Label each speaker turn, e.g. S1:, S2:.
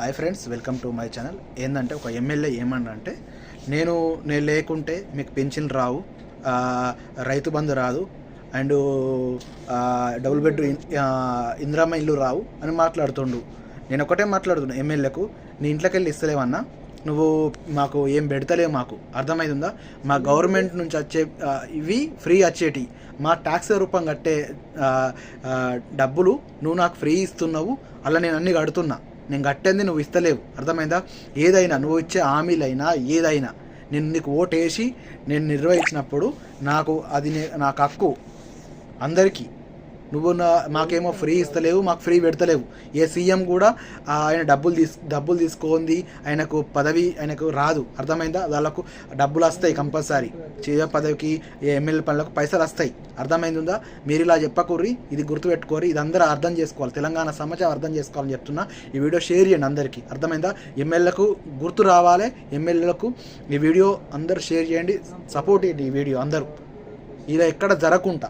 S1: Hi friends, welcome to my channel. ఏంటంటే ఒక MLA ఏమన్నా నేను లేకుంటే మీకు పెన్షన్ రావు, రైతు బంధు రాదు, అండ్ డబుల్ బెడ్ ఇందిరమ్మ ఇల్లు రావు అని మాట్లాడుతుండు. నేను ఒకటే మాట్లాడుతున్నా ఎమ్మెల్యేకు, నీ ఇంట్లోకి వెళ్ళి ఇస్తలేవన్నా, నువ్వు మాకు ఏం పెడతలేవు, మాకు అర్థమైందా? మా గవర్నమెంట్ నుంచి వచ్చే ఇవి ఫ్రీ వచ్చేటి, మా ట్యాక్స్ రూపం కట్టే డబ్బులు నువ్వు నాకు ఫ్రీ ఇస్తున్నావు, అలా నేను అన్నీ కడుతున్నా, నేను కట్టేది నువ్వు ఇస్తలేవు, అర్థమైందా? ఏదైనా నువ్వు ఇచ్చే హామీలైనా ఏదైనా నేను నీకు ఓటేసి నేను నిర్వహించినప్పుడు నాకు అది నాకు హక్కు. అందరికీ నువ్వు మాకేమో ఫ్రీ ఇస్తలేవు, మాకు ఫ్రీ పెడతలేవు. ఏ సీఎం కూడా ఆయన డబ్బులు తీసుకుంది, ఆయనకు పదవి ఆయనకు రాదు, అర్థమైందా? వాళ్ళకు డబ్బులు వస్తాయి కంపల్సరీ, సీఎం పదవికి ఎమ్మెల్యే పనులకు పైసలు వస్తాయి, అర్థమైందా? మీరు ఇలా చెప్పకూర్రి, ఇది గుర్తుపెట్టుకోరి, ఇది అందరూ అర్థం చేసుకోవాలి, తెలంగాణ సమాజం అర్థం చేసుకోవాలని చెప్తున్నా. ఈ వీడియో షేర్ చేయండి అందరికీ, అర్థమైందా? ఎమ్మెల్యేలకు గుర్తు రావాలి, ఎమ్మెల్యేలకు ఈ వీడియో అందరూ షేర్ చేయండి, సపోర్ట్ చేయండి ఈ వీడియో అందరూ, ఇలా ఎక్కడ జరగకుండా.